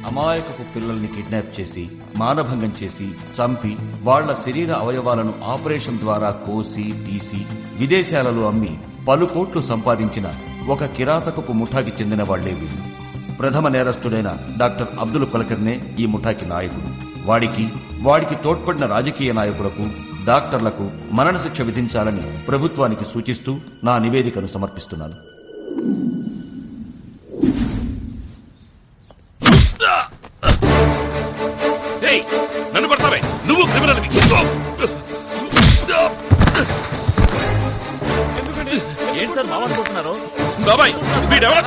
అమాయకపు పిల్లల్ని కిడ్నాప్ చేసి మానభంగం చేసి చంపి వాళ్ల శరీర అవయవాలను ఆపరేషన్ ద్వారా కోసి తీసి విదేశాలలో అమ్మి పలు కోట్లు సంపాదించిన ఒక కిరాతకపు ముఠాకి చెందిన వాళ్లే వీళ్ళు. ప్రథమ నేరస్తుడైన డాక్టర్ అబ్దుల్ కులకర్నే ఈ ముఠాకి నాయకుడు. వాడికి తోడ్పడిన రాజకీయ నాయకులకు డాక్టర్లకు మరణశిక్ష విధించాలని ప్రభుత్వానికి సూచిస్తూ నా నివేదికను సమర్పిస్తున్నాను. నన్ను కొడతావే, నువ్వు క్రిమినల్. ఏంటి సార్ మామనుకుంటున్నారు? బాబాయ్ వీడెవడ?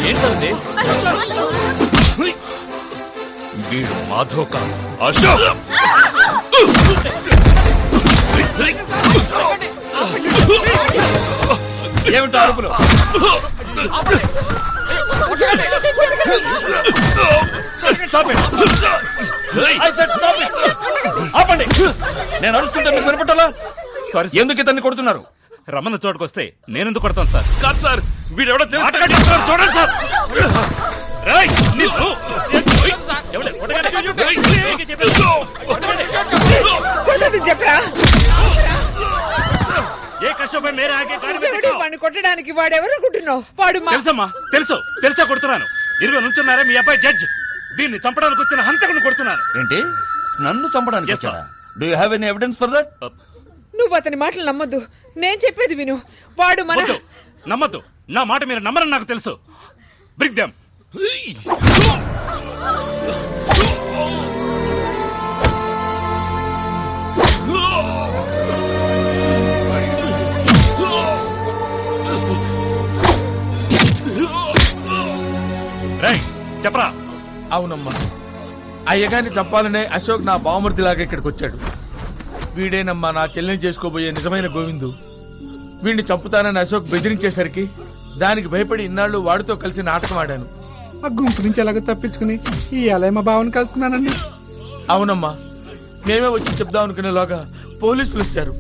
ఏంటి సార్ ఇది? వీడు మాధోక అశోక్. ఏమిటో అరుపులు? ఆపండి, నేను అరుస్తుంటే మీకు వినపట్టాలా? సారీ, ఎందుకు ఇతన్ని కొడుతున్నారు? రమ్మన్న చోటుకొస్తే నేనెందుకు కొడతాను సార్? కాదు సార్, వీడెవడో చూడండి సార్. ఏ కష్టపై మేరే ఆగే వాడిని కొట్టడానికి వాడెవరనుకుంటున్నావు? వాడు తెలుసమ్మా, తెలుసా కొడుతున్నాను. ఇరుగు నుంచున్నారా మీ అబ్బాయి జడ్జ్. దీన్ని చంపడానికి వచ్చిన హంతకుని కొడుతున్నాను. ఏంటి, నన్ను చంపడానికి వచ్చాడా? Do you have any evidence for that? నువ్వు అతని మాటలు నమ్మొద్దు, నేను చెప్పేది విను. వాడు నమ్మద్దు, నా మాట మీరు నమ్మరని నాకు తెలుసు. Bring them. చెప్పరా? అవునమ్మా, అయ్యగాని చంపాలనే అశోక్ నా బావమర్దిలాగా ఇక్కడికి వచ్చాడు. వీడేనమ్మా నా చెల్లెని చేసుకోబోయే నిజమైన గోవిందు. వీడిని చంపుతానని అశోక్ బెదిరించేసరికి దానికి భయపడి ఇన్నాళ్ళు వాడితో కలిసి నాటకం ఆడాను. ఆ గుంపు నుంచి ఎలాగో తప్పించుకుని ఈ అలయ మా బావని కలుసుకున్నానండి. అవునమ్మా, మేమే వచ్చి చెప్దాం అనుకునేలోగా పోలీసులు వచ్చారు.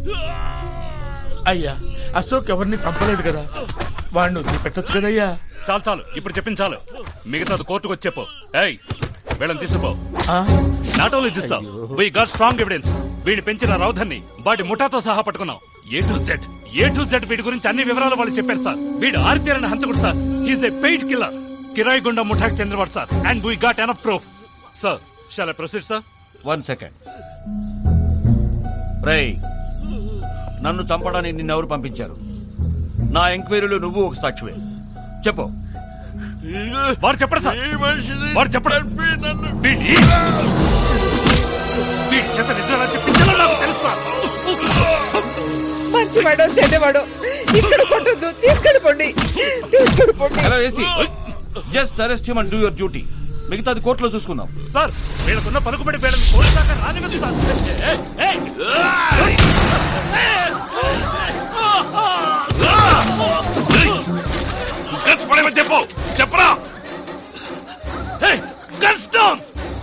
అయ్యా, అశోక్ ఎవరిని చంపలేదు కదా, వాడిని వదిలిపెట్టొచ్చు కదయ్యా. చాలు, ఇప్పుడు చెప్పించాలు. మిగతాది కోర్టుకు వచ్చేపో. ఏయ్, వీళ్ళని తీసుకో. Not only this, we got strong evidence. వీడిని పెంచిన రౌధర్ని వాడి ముఠాతో సహా పట్టుకున్నాం. ఏ టు జెడ్ వీడి గురించి అన్ని వివరాలు వాళ్ళు చెప్పారు సార్. వీడు ఆరితేరని హంతకుడు sir. He's a paid killer. కిరాయి గుండా ముఠాకి చెందినవాడు sir. And we got enough proof. Sir, shawl I proceed sir? 1 second. రేయ్, నన్ను చంపడానికి నిన్నెవరు పంపించారు? నా ఎంక్వైరీలో నువ్వు ఒక సాక్షివే. చెప్పు. వాడు చెప్పడు సార్, వాడు చెప్పడు. వీడి చేత నిజాలు చెప్పించాలో నాకు తెలుస్తా. మంచివాడో చెడ్డవాడో ఇక్కడ కొట్టద్దు, తీసుకెళ్ళిపోండి. Hello AC, just arrest him and do your duty. మిగతాది కోర్టులో చూసుకుందాం. సార్, వీళ్ళకున్న పలుకుబడి వీళ్ళని పోలీసు దాకా రానివ్వదు సార్. చెప్పు, చెప్పరా? కష్టం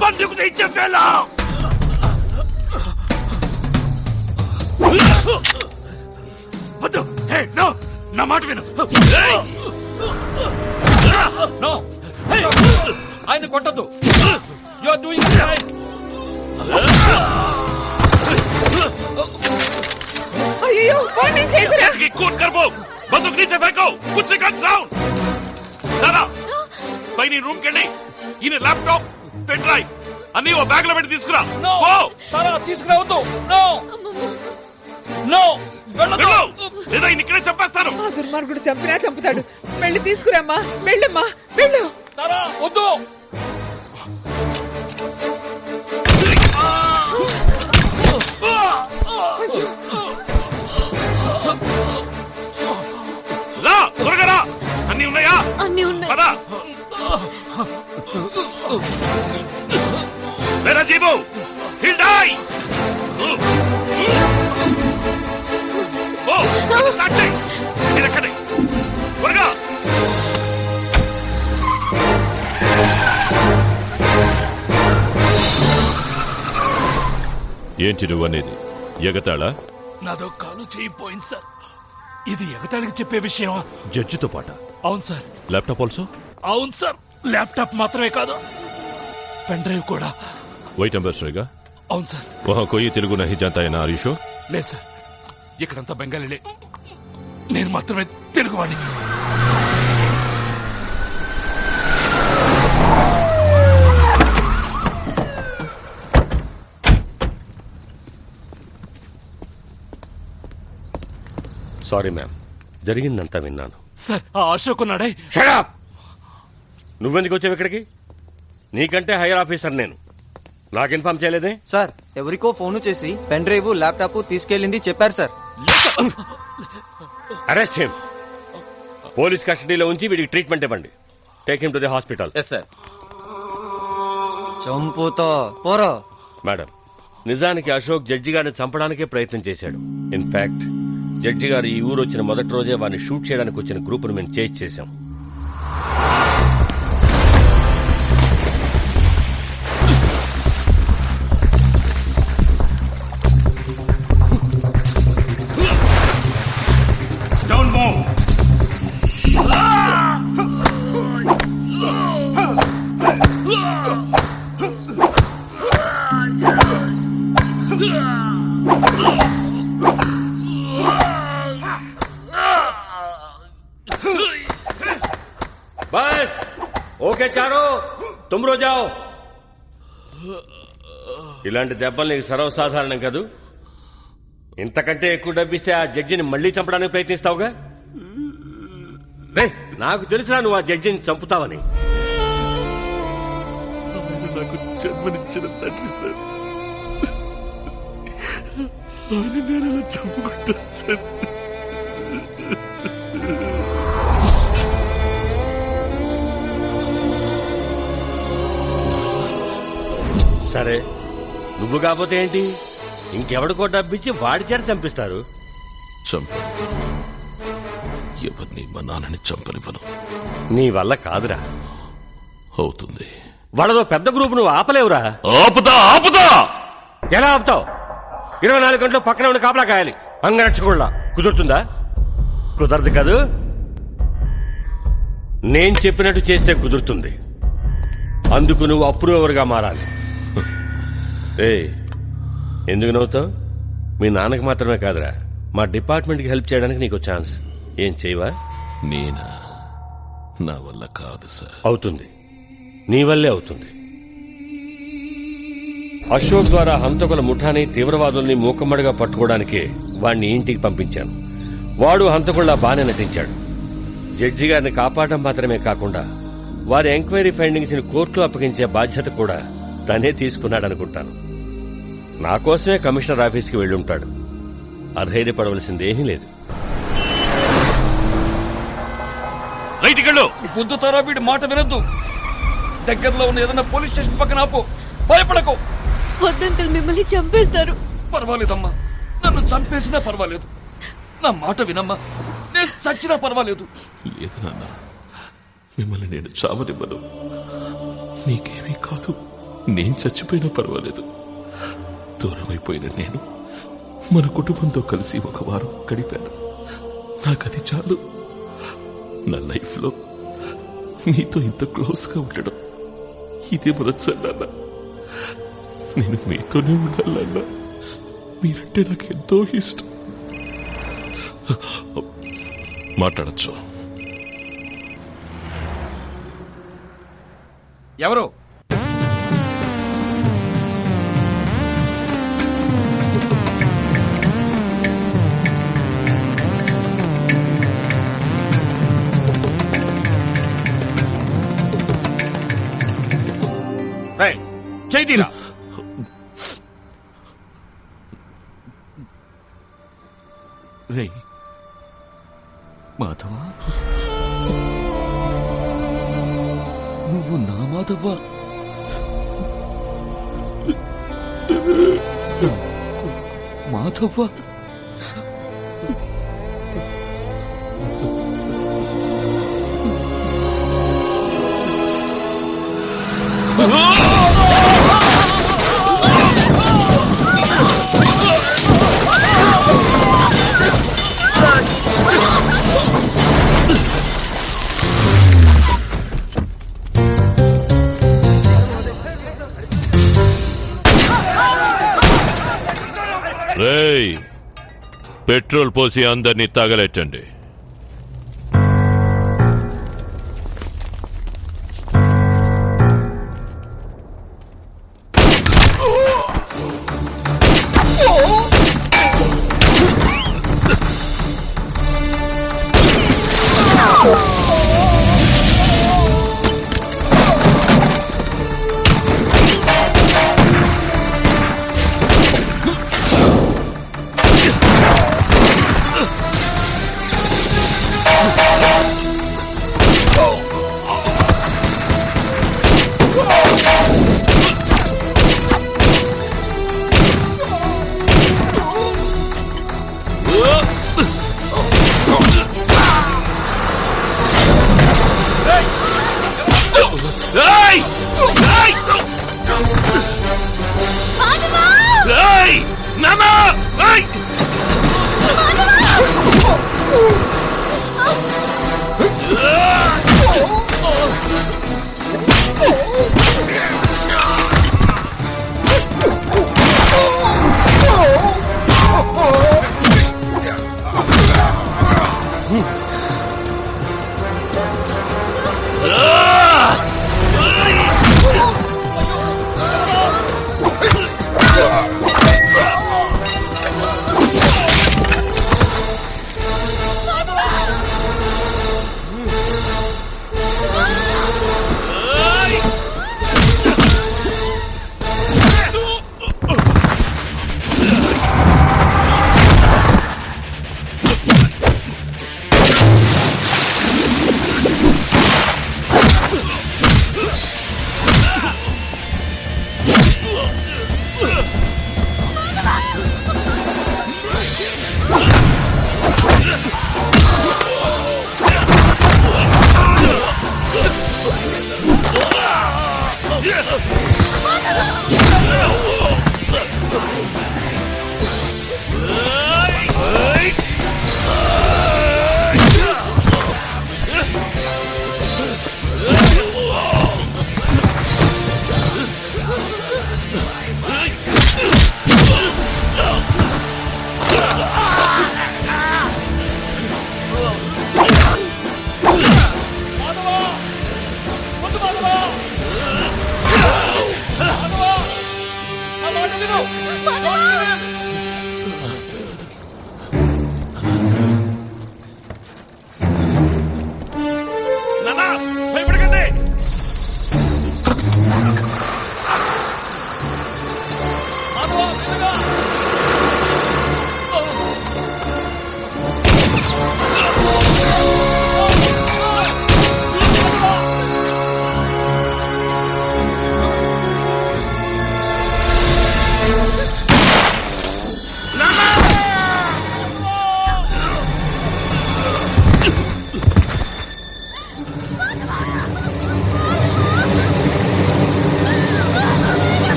బందుకు ఇచ్చే ఫెలా. వద్దు, నా మాట విను. ఆయన కొట్టద్దు. You are doing right. అయ్యో, వాడిని చేయకురా. కూట్ కర్బో, బందుకు నీచే ఫేకో, కుచ్ కట్ సౌండ్. దాదా, పై నీ రూమ్ కెళ్ళి ఈయన ల్యాప్టాప్, పెన్ డ్రైవ్ అన్ని ఓ బ్యాగ్ లో పెట్టి తీసుకురా. తీసుకురావద్దు. లేదా ఈయన ఇక్కడే చంపేస్తాను. ఆ దుర్మార్గుడు చంపినా చంపుతాడు. వెళ్ళి తీసుకురామ్మా, వెళ్ళమ్మా, వెళ్ళు. వద్దు. రా, త్వరగా రా. అన్ని ఉన్నాయా? అన్ని ఉన్నాయి. పదా. మేరా జీబు, he'll die. స్టార్ట్ చేయి. ఇది ఎక్కడే? త్వరగా. ఏంటి నువ్వనేది? ఎగతాళా? నాదో కాలు చేయిపోయింది సార్. ఇది ఎగతాళికి చెప్పే విషయం. జడ్జితో పాట అవును సార్. Laptop also? అవును సార్, ల్యాప్టాప్ మాత్రమే కాదు, పెన్ డ్రైవ్ కూడా. వైట్ అంబాసిడర్గా? అవును సార్. వహా కోయి తెలుగు నహి జాతా హై నా ఆర్ యు షూర్? లేదు సార్, ఇక్కడంతా బెంగాలీలే, నేను మాత్రమే తెలుగువాడిని. సారీ మ్యామ్, జరిగిందంతా విన్నాను. సార్, ఆ అశోక్ ఉన్నాడే. షడప్! నువ్వెందుకు వచ్చావు ఇక్కడికి? నీకంటే హైయర్ ఆఫీసర్ నేను, నాకు ఇన్ఫార్మ్ చేయలేదే? సార్, ఎవరికో ఫోను చేసి పెన్ డ్రైవ్ ల్యాప్టాప్ తీసుకెళ్ళింది చెప్పారు సార్. Arrest him. పోలీస్ కస్టడీలో ఉంచి వీడికి ట్రీట్మెంట్ ఇవ్వండి. Take him to the hospital. Yes sir. చంపుతో పోరో. మేడం, నిజానికి అశోక్ జడ్జి గారిని చంపడానికే ప్రయత్నం చేశాడు. ఇన్ఫాక్ట్ జడ్జి గారు ఈ ఊరు వచ్చిన మొదటి రోజే వారిని షూట్ చేయడానికి వచ్చిన గ్రూపును మేము చేజ్ చేశాం. బస్ ఓకే చారో, తుమ్రో జాओ. ఇలాంటి దెబ్బలు నీకు సర్వసాధారణం కాదు. ఇంతకంటే ఎక్కువ డబ్బిస్తే ఆ జడ్జిని మళ్లీ చంపడానికి ప్రయత్నిస్తావుగా. రే, నాకు తెలుసురా నువ్వు ఆ జడ్జిని చంపుతావని. నాకు జన్మనిచ్చిన తండ్రి సార్, ఆయన నేను అలా చంపుకుంటాను సార్. సరే, నువ్వు కాకపోతే ఏంటి, ఇంకెవడికో డబ్బిచ్చి వాడి చేత చంపిస్తారు. చంపను, ఎవరిని మా నాన్నని చంపనివ్వను. నీ వల్ల కాదురా. అవుతుంది. వాళ్ళదో పెద్ద గ్రూప్, నువ్వు ఆపలేవురా. ఆపుతా ఆపుతా. ఎలా ఆపుతావు? 24 గంటలు పక్కన ఉండి కాపలా కాయాలి. అంగరక్షకుళ్ళ కుదురుతుందా? కుదరదు కాదు. నేను చెప్పినట్టు చేస్తే కుదురుతుంది. అందుకు నువ్వు అప్రూవర్గా మారాలి. ఎందుకు నవ్వుతావు? మీ నాన్నకి మాత్రమే కాదురా, మా డిపార్ట్మెంట్కి హెల్ప్ చేయడానికి నీకు ఛాన్స్. ఏం చేయవా? నేనా? నా వల్ల కాదు సార్. అవుతుంది, నీ వల్లే అవుతుంది. అశోక్ ద్వారా హంతకుల ముఠాని, తీవ్రవాదుల్ని మూకమ్మడిగా పట్టుకోవడానికే వాణ్ణి ఇంటికి పంపించాను. వాడు హంతకుల్లా బానే నటించాడు. జడ్జి గారిని కాపాడడం మాత్రమే కాకుండా వారి ఎంక్వైరీ ఫైండింగ్స్ ని కోర్టులో అప్పగించే బాధ్యత కూడా తనే తీసుకున్నాడనుకుంటాను. నా కోసమే కమిషనర్ ఆఫీస్కి వెళ్ళుంటాడు. అధైర్యపడవలసిందేమీ లేదు. రైట్కెళ్ళు. పొద్దుతారా వీడి మాట వినొద్దు. దగ్గరలో ఉన్న ఏదైనా పోలీస్ స్టేషన్ పక్కన ఆపు. భయపడకు. వద్దంకల్, మిమ్మల్ని చంపేస్తారు. పర్వాలేదమ్మా, నన్ను చంపేసినా పర్వాలేదు. నా మాట వినమ్మా, నేను చచ్చినా పర్వాలేదు. లేదు నాన్న, మిమ్మల్ని నేను చావనివ్వను. నీకేమీ కాదు, నేను చచ్చిపోయినా పర్వాలేదు. దూరమైపోయిన నేను మన కుటుంబంతో కలిసి ఒక వారం గడిపాను. నాకది చాలు. నా లైఫ్ లో మీతో ఇంత క్లోజ్ గా ఉండడం ఇదే మొదటిసారి నాన్న. నేను మీతోనే ఉండాలన్నా. మీరంటే నాకు ఎంతో ఇష్టం. మాట్లాడచ్చు. ఎవరు? చేయితీరా. రే మాధవా, నువ్వు నా మాధవా? మాధవా, పెట్రోల్ పోసి అందరినీ తగలెట్టండి.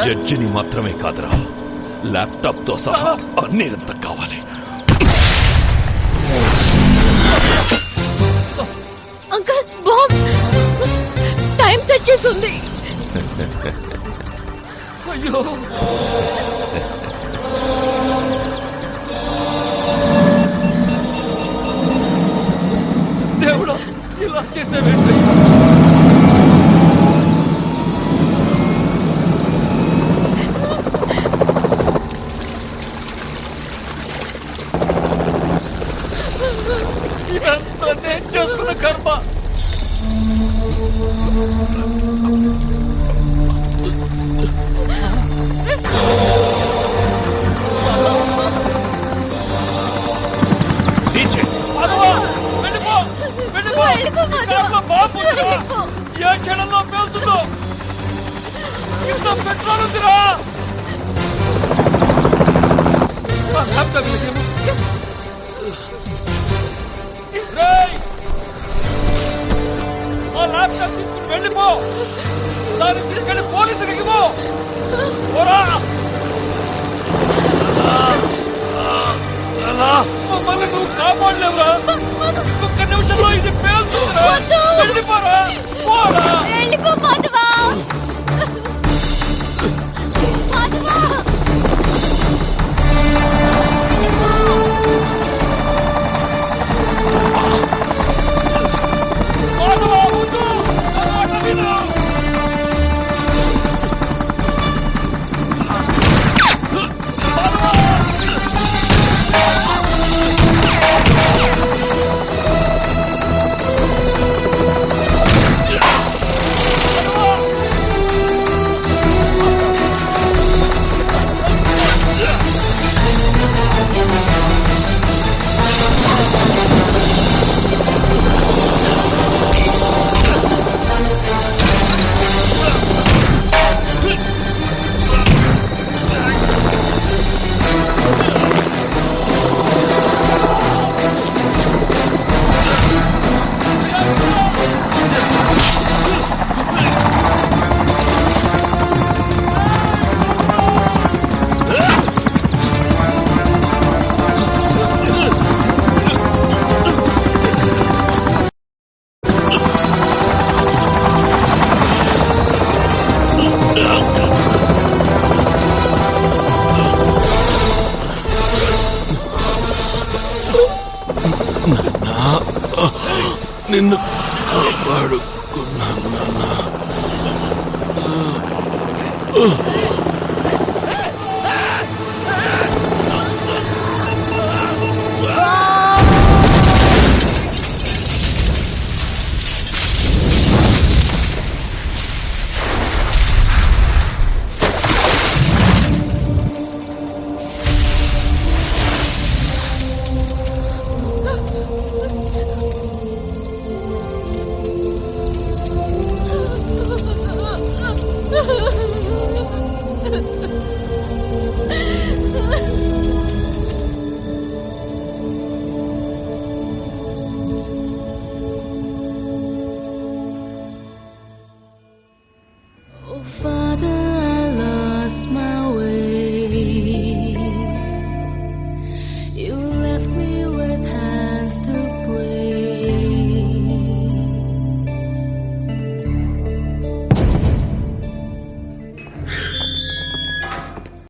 జడ్జిని మాత్రమే కాదురా, ల్యాప్టాప్ తో సహా అన్ని ఎంత కావాలి. అంకల్ బాంబ్ టైం సెట్ చేసి ఉంది. అయ్యో దేవుడా, ఇలా చేసేవేంటి?